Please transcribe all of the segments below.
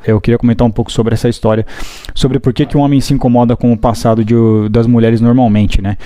Eu queria comentar um pouco sobre essa história, sobre por que um homem se incomoda com o passado das mulheres normalmente, né?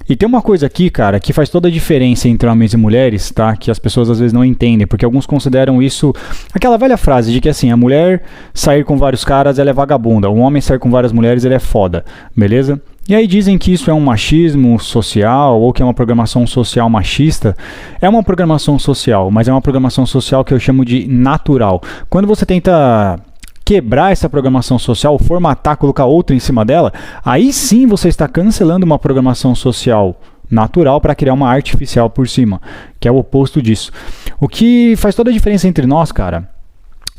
E tem uma coisa aqui, cara, que faz toda a diferença entre homens e mulheres, tá? Que as pessoas às vezes não entendem, porque alguns consideram isso aquela velha frase de que assim, a mulher sair com vários caras, ela é vagabunda, o homem sair com várias mulheres, ele é foda, beleza? E aí dizem que isso é um machismo social ou que é uma programação social machista. É uma programação social, mas é uma programação social que eu chamo de natural. Quando você tenta quebrar essa programação social, formatar, colocar outra em cima dela, aí sim você está cancelando uma programação social natural para criar uma artificial por cima, que é o oposto disso. O que faz toda a diferença entre nós, cara,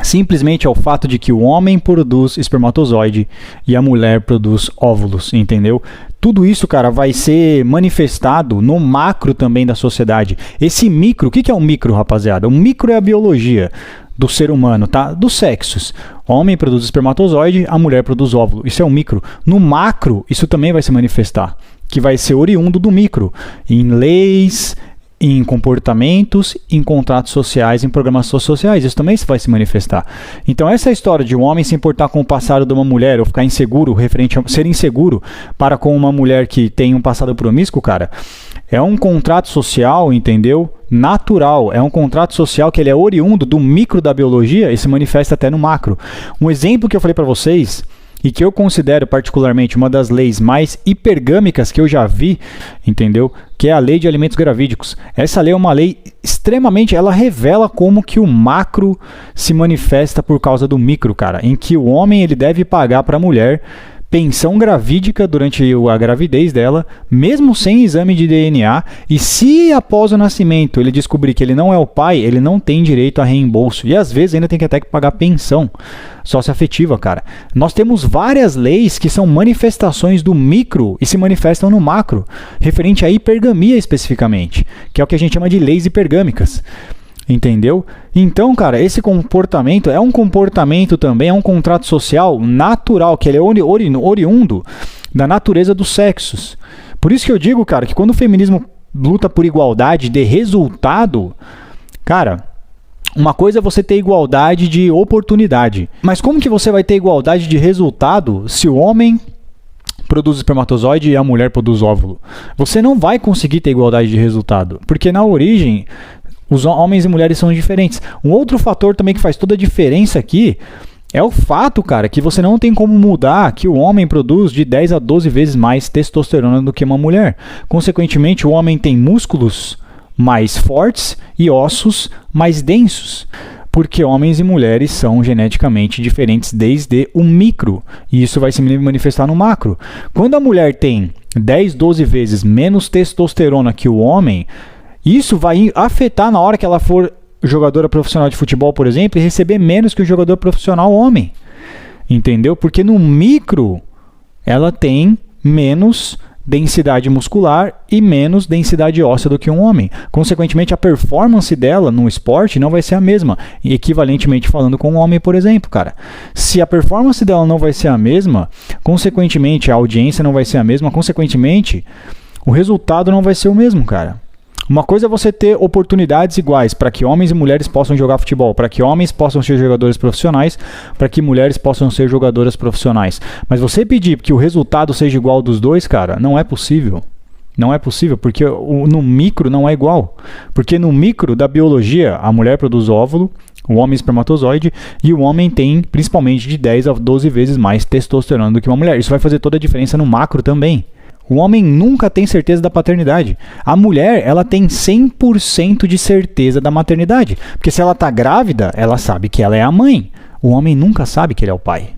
simplesmente é o fato de que o homem produz espermatozoide e a mulher produz óvulos, entendeu? Tudo isso, cara, vai ser manifestado no macro também da sociedade. Esse micro, o que é o micro, rapaziada? O micro é a biologia do ser humano, tá? Dos sexos. O homem produz espermatozoide, a mulher produz óvulo. Isso é o micro. No macro, isso também vai se manifestar, que vai ser oriundo do micro, em leis, em comportamentos, em contratos sociais, em programações sociais. Isso também vai se manifestar. Então essa história de um homem se importar com o passado de uma mulher ou ficar inseguro, referente a ser inseguro para com uma mulher que tem um passado promíscuo, cara, é um contrato social, entendeu? Natural. É um contrato social que ele é oriundo do micro da biologia e se manifesta até no macro. Um exemplo que eu falei para vocês e que eu considero particularmente uma das leis mais hipergâmicas que eu já vi, entendeu? Que é a lei de alimentos gravídicos. Essa lei é uma lei extremamente, ela revela como que o macro se manifesta por causa do micro, cara, em que o homem ele deve pagar para a mulher pensão gravídica durante a gravidez dela, mesmo sem exame de DNA, e se após o nascimento ele descobrir que ele não é o pai, ele não tem direito a reembolso, e às vezes ainda tem que até que pagar pensão socioafetiva, cara. Nós temos várias leis que são manifestações do micro e se manifestam no macro, referente à hipergamia especificamente, que é o que a gente chama de leis hipergâmicas. Entendeu? Então, cara, esse comportamento é um comportamento também, é um contrato social natural, que ele é oriundo da natureza dos sexos. Por isso que eu digo, cara, que quando o feminismo luta por igualdade de resultado, cara, uma coisa é você ter igualdade de oportunidade. Mas como que você vai ter igualdade de resultado se o homem produz espermatozoide e a mulher produz óvulo? Você não vai conseguir ter igualdade de resultado, porque na origem os homens e mulheres são diferentes. Um outro fator também que faz toda a diferença aqui é o fato, cara, que você não tem como mudar que o homem produz de 10 a 12 vezes mais testosterona do que uma mulher. Consequentemente, o homem tem músculos mais fortes e ossos mais densos, porque homens e mulheres são geneticamente diferentes desde o micro, e isso vai se manifestar no macro. Quando a mulher tem 10, 12 vezes menos testosterona que o homem, isso vai afetar na hora que ela for jogadora profissional de futebol, por exemplo, e receber menos que o jogador profissional homem. Entendeu? Porque no micro ela tem menos densidade muscular e menos densidade óssea do que um homem. Consequentemente, a performance dela no esporte não vai ser a mesma, equivalentemente falando com um homem, por exemplo, cara. Se a performance dela não vai ser a mesma, consequentemente, a audiência não vai ser a mesma, consequentemente, o resultado não vai ser o mesmo, cara. Uma coisa é você ter oportunidades iguais para que homens e mulheres possam jogar futebol, para que homens possam ser jogadores profissionais, para que mulheres possam ser jogadoras profissionais. Mas você pedir que o resultado seja igual dos dois, cara, não é possível. Não é possível, porque no micro não é igual. Porque no micro da biologia, a mulher produz óvulo, o homem espermatozoide, e o homem tem principalmente de 10 a 12 vezes mais testosterona do que uma mulher. Isso vai fazer toda a diferença no macro também. O homem nunca tem certeza da paternidade. A mulher, ela tem 100% de certeza da maternidade. Porque se ela está grávida, ela sabe que ela é a mãe. O homem nunca sabe que ele é o pai.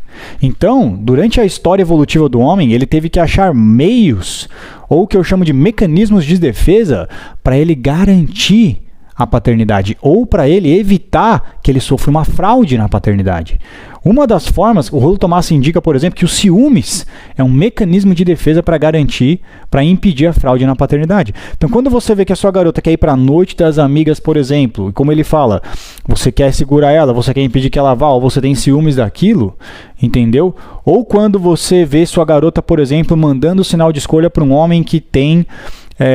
Então, durante a história evolutiva do homem, ele teve que achar meios, ou o que eu chamo de mecanismos de defesa, para ele garantir a paternidade, ou para ele evitar que ele sofra uma fraude na paternidade. Uma das formas, o Rollo Tomassi indica, por exemplo, que o ciúmes é um mecanismo de defesa para garantir, para impedir a fraude na paternidade. Então, quando você vê que a sua garota quer ir para a noite das amigas, por exemplo, e como ele fala, você quer segurar ela, você quer impedir que ela vá, ou você tem ciúmes daquilo, entendeu? Ou quando você vê sua garota, por exemplo, mandando sinal de escolha para um homem que tem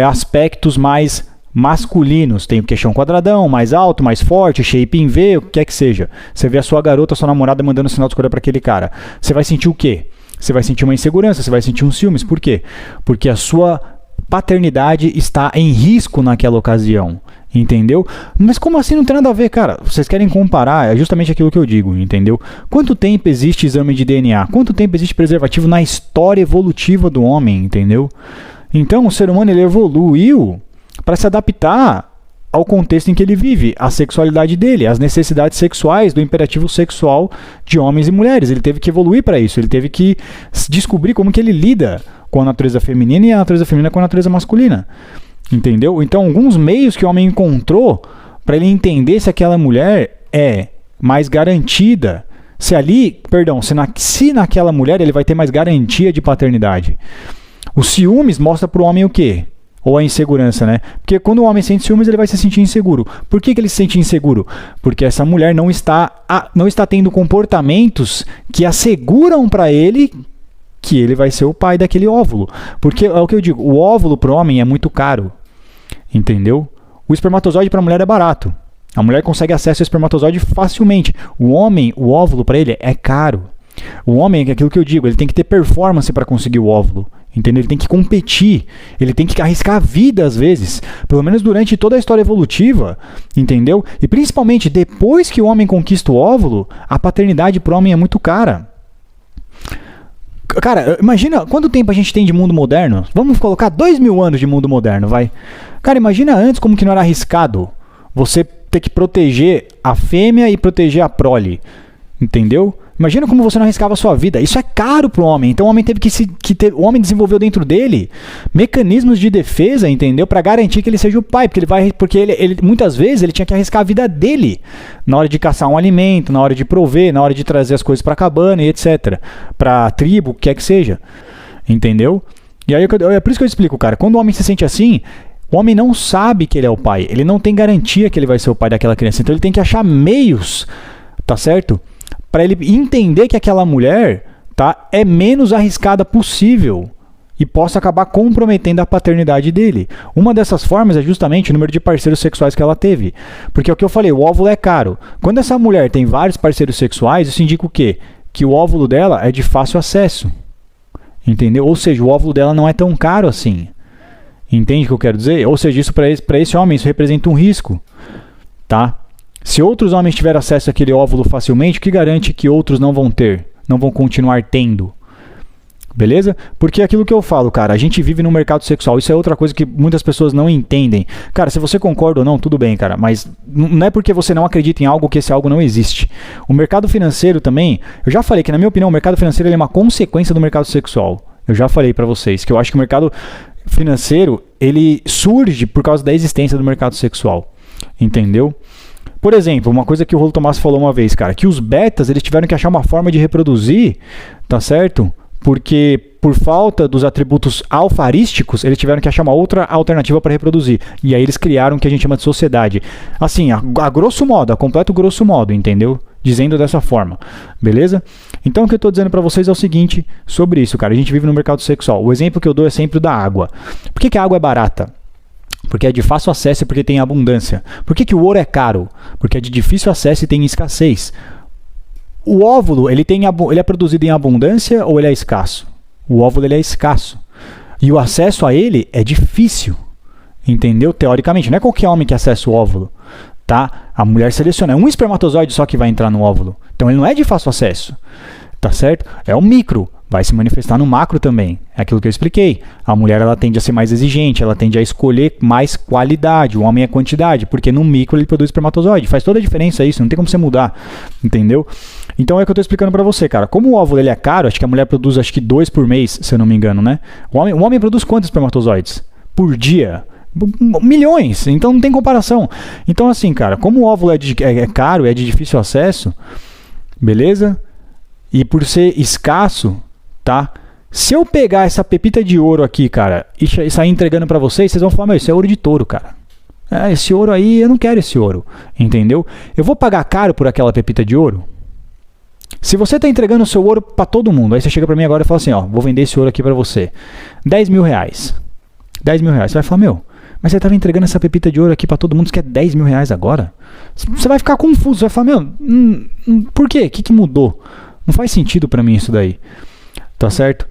aspectos mais masculinos, tem o queixão quadradão, mais alto, mais forte, shape em V, o que quer que seja. Você vê a sua garota, a sua namorada mandando sinal de escolha para aquele cara. Você vai sentir o quê? Você vai sentir uma insegurança, você vai sentir um ciúmes. Por quê? Porque a sua paternidade está em risco naquela ocasião. Entendeu? Mas como assim? Não tem nada a ver, cara. Vocês querem comparar, é justamente aquilo que eu digo, entendeu? Quanto tempo existe exame de DNA? Quanto tempo existe preservativo na história evolutiva do homem, entendeu? Então, o ser humano ele evoluiu para se adaptar ao contexto em que ele vive, à sexualidade dele, às necessidades sexuais, do imperativo sexual de homens e mulheres. Ele teve que evoluir para isso, ele teve que descobrir como que ele lida com a natureza feminina e a natureza feminina com a natureza masculina. Entendeu? Então, alguns meios que o homem encontrou para ele entender se aquela mulher é mais garantida, se naquela mulher ele vai ter mais garantia de paternidade. Os ciúmes mostra para o homem o quê? Ou a insegurança, né? Porque quando o homem sente ciúmes, ele vai se sentir inseguro. Por que ele se sente inseguro? Porque essa mulher não está tendo comportamentos que asseguram para ele que ele vai ser o pai daquele óvulo. Porque é o que eu digo, o óvulo para o homem é muito caro. Entendeu? O espermatozoide para a mulher é barato. A mulher consegue acesso ao espermatozoide facilmente. O homem, o óvulo para ele é caro. O homem, é aquilo que eu digo, ele tem que ter performance para conseguir o óvulo. Entendeu? Ele tem que competir, ele tem que arriscar a vida às vezes, pelo menos durante toda a história evolutiva, entendeu? E principalmente depois que o homem conquista o óvulo, a paternidade para o homem é muito cara. Cara, imagina quanto tempo a gente tem de mundo moderno. Vamos colocar 2000 anos de mundo moderno, vai. Cara, imagina antes como que não era arriscado você ter que proteger a fêmea e proteger a prole, entendeu? Imagina como você não arriscava a sua vida. Isso é caro para o homem. Então o homem teve o homem desenvolveu dentro dele mecanismos de defesa, entendeu? Para garantir que ele seja o pai, porque ele muitas vezes ele tinha que arriscar a vida dele na hora de caçar um alimento, na hora de prover, na hora de trazer as coisas para a cabana e etc. Para a tribo, o que quer que seja, entendeu? E aí é por isso que eu explico, cara. Quando o homem se sente assim, o homem não sabe que ele é o pai. Ele não tem garantia que ele vai ser o pai daquela criança. Então ele tem que achar meios, tá certo? Para ele entender que aquela mulher, tá, é menos arriscada possível e possa acabar comprometendo a paternidade dele. Uma dessas formas é justamente o número de parceiros sexuais que ela teve. Porque é o que eu falei, o óvulo é caro. Quando essa mulher tem vários parceiros sexuais, isso indica o quê? Que o óvulo dela é de fácil acesso. Entendeu? Ou seja, o óvulo dela não é tão caro assim. Entende o que eu quero dizer? Ou seja, isso para esse homem isso representa um risco, tá? Se outros homens tiverem acesso àquele óvulo facilmente, o que garante que outros não vão ter? Não vão continuar tendo? Beleza? Porque é aquilo que eu falo, cara, a gente vive no mercado sexual. Isso é outra coisa que muitas pessoas não entendem. Cara, se você concorda ou não, tudo bem, cara. Mas não é porque você não acredita em algo que esse algo não existe. O mercado financeiro também, eu já falei que, na minha opinião, o mercado financeiro ele é uma consequência do mercado sexual. Eu já falei pra vocês que eu acho que o mercado financeiro, ele surge por causa da existência do mercado sexual. Entendeu? Por exemplo, uma coisa que o Rolo Tomás falou uma vez, cara, que os betas, eles tiveram que achar uma forma de reproduzir, tá certo? Porque por falta dos atributos alfarísticos, eles tiveram que achar uma outra alternativa para reproduzir. E aí eles criaram o que a gente chama de sociedade. Assim, a grosso modo, a completo grosso modo, entendeu? Dizendo dessa forma, beleza? Então o que eu estou dizendo para vocês é o seguinte sobre isso, cara. A gente vive no mercado sexual. O exemplo que eu dou é sempre o da água. Por que a água é barata? Porque é de fácil acesso e porque tem abundância. Por que o ouro é caro? Porque é de difícil acesso e tem escassez. O óvulo, ele é produzido em abundância ou ele é escasso? O óvulo ele é escasso. E o acesso a ele é difícil. Entendeu? Teoricamente, não é qualquer homem que acessa o óvulo. Tá? A mulher seleciona. É um espermatozoide só que vai entrar no óvulo. Então ele não é de fácil acesso. Tá certo? É um micro. Vai se manifestar no macro também. É aquilo que eu expliquei. A mulher ela tende a ser mais exigente, ela tende a escolher mais qualidade. O homem é quantidade, porque no micro ele produz espermatozoide. Faz toda a diferença isso, não tem como você mudar. Entendeu? Então é o que eu estou explicando para você, cara. Como o óvulo ele é caro, acho que a mulher produz 2 por mês, se eu não me engano, né? O homem produz quantos espermatozoides? Por dia? Milhões, então não tem comparação. Então assim, cara, como o óvulo é caro, é de difícil acesso, beleza? E por ser escasso, tá? Se eu pegar essa pepita de ouro aqui, cara, e sair entregando pra vocês, vocês vão falar, meu, isso é ouro de touro, cara. Esse ouro aí, eu não quero esse ouro, entendeu? Eu vou pagar caro por aquela pepita de ouro? Se você tá entregando o seu ouro pra todo mundo, aí você chega pra mim agora e fala assim, ó, vou vender esse ouro aqui pra você. 10 mil reais. 10 mil reais. Você vai falar, meu, Mas você estava entregando essa pepita de ouro aqui para todo mundo, você quer 10 mil reais agora? Você vai ficar confuso, você vai falar, por quê? O que mudou? Não faz sentido para mim isso daí. Tá certo?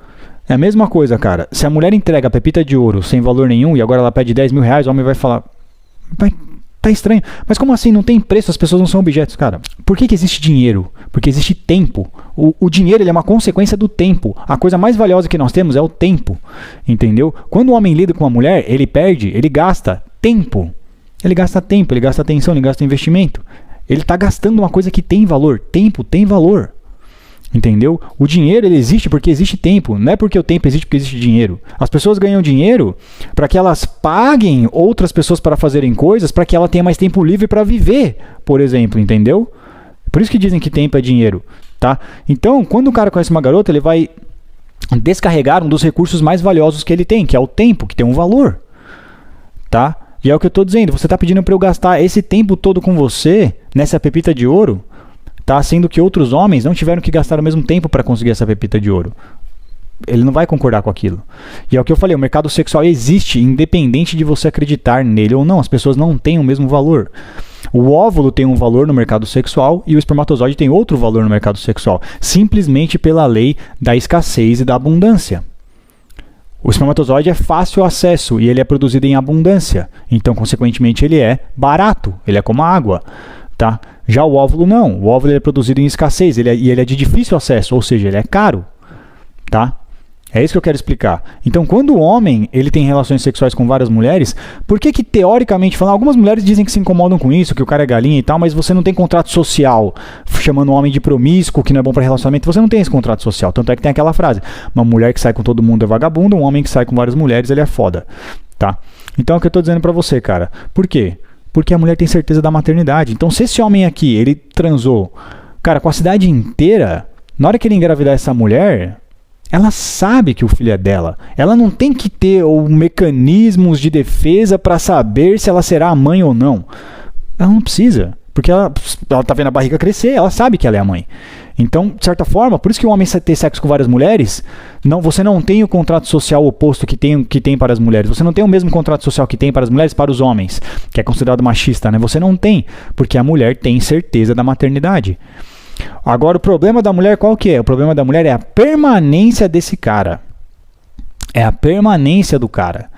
É a mesma coisa, cara. Se a mulher entrega a pepita de ouro sem valor nenhum e agora ela pede 10 mil reais, o homem vai falar, tá estranho. Mas como assim? Não tem preço, as pessoas não são objetos, cara. Por que existe dinheiro? Porque existe tempo. O dinheiro ele é uma consequência do tempo. A coisa mais valiosa que nós temos é o tempo. Entendeu? Quando o homem lida com a mulher, ele gasta tempo. Ele gasta tempo, ele gasta atenção, ele gasta investimento. Ele está gastando uma coisa que tem valor. Tempo tem valor. Entendeu? O dinheiro ele existe porque existe tempo. Não é porque o tempo existe porque existe dinheiro. As pessoas ganham dinheiro para que elas paguem outras pessoas para fazerem coisas para que ela tenha mais tempo livre para viver, por exemplo, entendeu? Por isso que dizem que tempo é dinheiro, tá? Então, quando o cara conhece uma garota, ele vai descarregar um dos recursos mais valiosos que ele tem, que é o tempo, que tem um valor, tá? E é o que eu estou dizendo, você está pedindo para eu gastar esse tempo todo com você, nessa pepita de ouro, tá? Sendo que outros homens não tiveram que gastar o mesmo tempo para conseguir essa pepita de ouro. Ele não vai concordar com aquilo. E é o que eu falei, o mercado sexual existe independente de você acreditar nele ou não. As pessoas não têm o mesmo valor. O óvulo tem um valor no mercado sexual e o espermatozoide tem outro valor no mercado sexual, simplesmente pela lei da escassez e da abundância. O espermatozoide é fácil acesso e ele é produzido em abundância, então consequentemente ele é barato, ele é como a água, tá? Já o óvulo não, o óvulo é produzido em escassez e ele é de difícil acesso, ou seja, ele é caro, tá? É isso que eu quero explicar. Então, quando o homem ele tem relações sexuais com várias mulheres, por que teoricamente falando, algumas mulheres dizem que se incomodam com isso, que o cara é galinha e tal, mas você não tem contrato social, chamando o homem de promíscuo, que não é bom para relacionamento, você não tem esse contrato social. Tanto é que tem aquela frase, uma mulher que sai com todo mundo é vagabundo, um homem que sai com várias mulheres, ele é foda, tá? Então, é o que eu tô dizendo para você, cara. Por quê? Porque a mulher tem certeza da maternidade. Então, se esse homem aqui, ele transou, cara, com a cidade inteira, na hora que ele engravidar essa mulher, ela sabe que o filho é dela. Ela não tem que ter mecanismos de defesa para saber se ela será a mãe ou não. Ela não precisa, porque ela tá vendo a barriga crescer, ela sabe que ela é a mãe. Então, de certa forma, por isso que o homem ter sexo com várias mulheres, você não tem o contrato social oposto que tem para as mulheres. Você não tem o mesmo contrato social que tem para as mulheres para os homens, que é considerado machista, né? Você não tem, porque a mulher tem certeza da maternidade. Agora, o problema da mulher qual que é? O problema da mulher é a permanência desse cara. É a permanência do cara.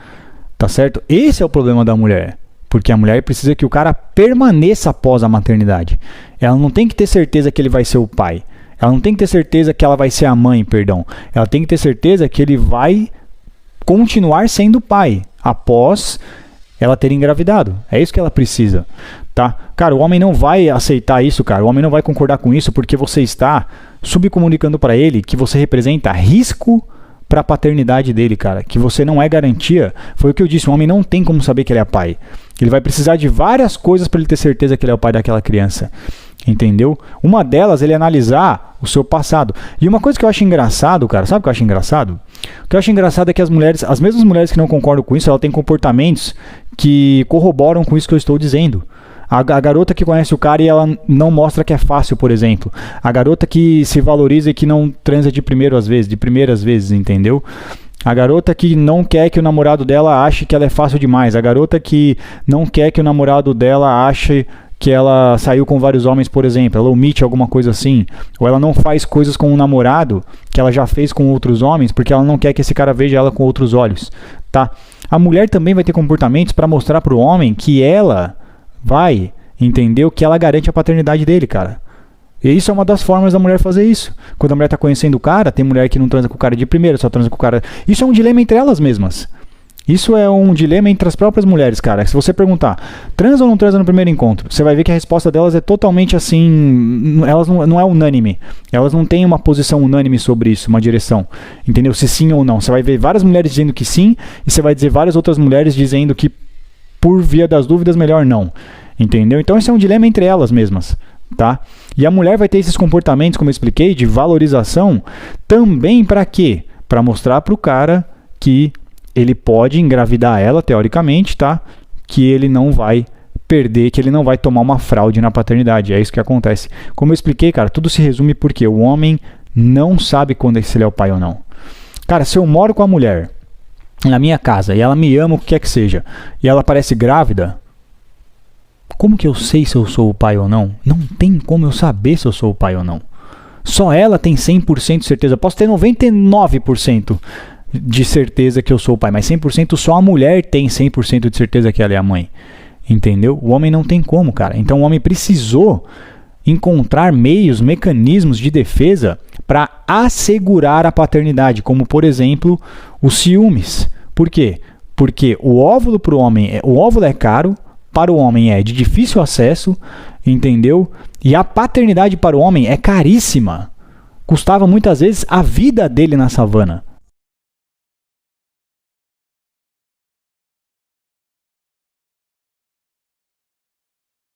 Tá certo? Esse é o problema da mulher. Porque a mulher precisa que o cara permaneça após a maternidade. Ela não tem que ter certeza que ele vai ser o pai. Ela não tem que ter certeza que ela vai ser a mãe, perdão. Ela tem que ter certeza que ele vai continuar sendo pai após ela ter engravidado. É isso que ela precisa. Tá? Cara, o homem não vai aceitar isso, cara. O homem não vai concordar com isso porque você está subcomunicando para ele que você representa risco para a paternidade dele, cara. Que você não é garantia. Foi o que eu disse, o homem não tem como saber que ele é pai. Ele vai precisar de várias coisas para ele ter certeza que ele é o pai daquela criança. Entendeu? Uma delas, ele analisar o seu passado. E uma coisa que eu acho engraçado, cara, sabe o que eu acho engraçado? O que eu acho engraçado é que as mesmas mulheres que não concordam com isso, elas têm comportamentos que corroboram com isso que eu estou dizendo. A garota que conhece o cara e ela não mostra que é fácil, por exemplo. A garota que se valoriza e que não transa de primeiras vezes, entendeu? A garota que não quer que o namorado dela ache que ela é fácil demais. A garota que não quer que o namorado dela ache que ela saiu com vários homens, por exemplo. Ela omite alguma coisa assim. Ou ela não faz coisas com o namorado que ela já fez com outros homens porque ela não quer que esse cara veja ela com outros olhos, tá? A mulher também vai ter comportamentos para mostrar para o homem que ela vai, entendeu? Que ela garante a paternidade dele, cara. E isso é uma das formas da mulher fazer isso. Quando a mulher tá conhecendo o cara, tem mulher que não transa com o cara de primeira, só transa com o cara... Isso é um dilema entre elas mesmas. Isso é um dilema entre as próprias mulheres, cara. Se você perguntar, transa ou não transa no primeiro encontro? Você vai ver que a resposta delas é totalmente assim... Elas não é unânime. Elas não têm uma posição unânime sobre isso, uma direção. Entendeu? Se sim ou não. Você vai ver várias mulheres dizendo que sim, e você vai dizer várias outras mulheres dizendo que por via das dúvidas, melhor não. Entendeu? Então esse é um dilema entre elas mesmas, tá? E a mulher vai ter esses comportamentos, como eu expliquei, de valorização, também para quê? Para mostrar para o cara que ele pode engravidar ela, teoricamente, tá? Que ele não vai perder, que ele não vai tomar uma fraude na paternidade. É isso que acontece. Como eu expliquei, cara, tudo se resume porque o homem não sabe quando se ele é o pai ou não. Cara, se eu moro com a mulher na minha casa, e ela me ama, o que quer que seja, e ela parece grávida, como que eu sei se eu sou o pai ou não? Não tem como eu saber se eu sou o pai ou não. Só ela tem 100% de certeza. Eu posso ter 99% de certeza que eu sou o pai, mas 100% só a mulher tem 100% de certeza que ela é a mãe. Entendeu? O homem não tem como, cara. Então o homem precisou encontrar meios, mecanismos de defesa para assegurar a paternidade, como por exemplo os ciúmes. Por quê? Porque o óvulo para o homem, o óvulo é caro, para o homem é de difícil acesso, entendeu? E a paternidade para o homem é caríssima. Custava muitas vezes a vida dele na savana.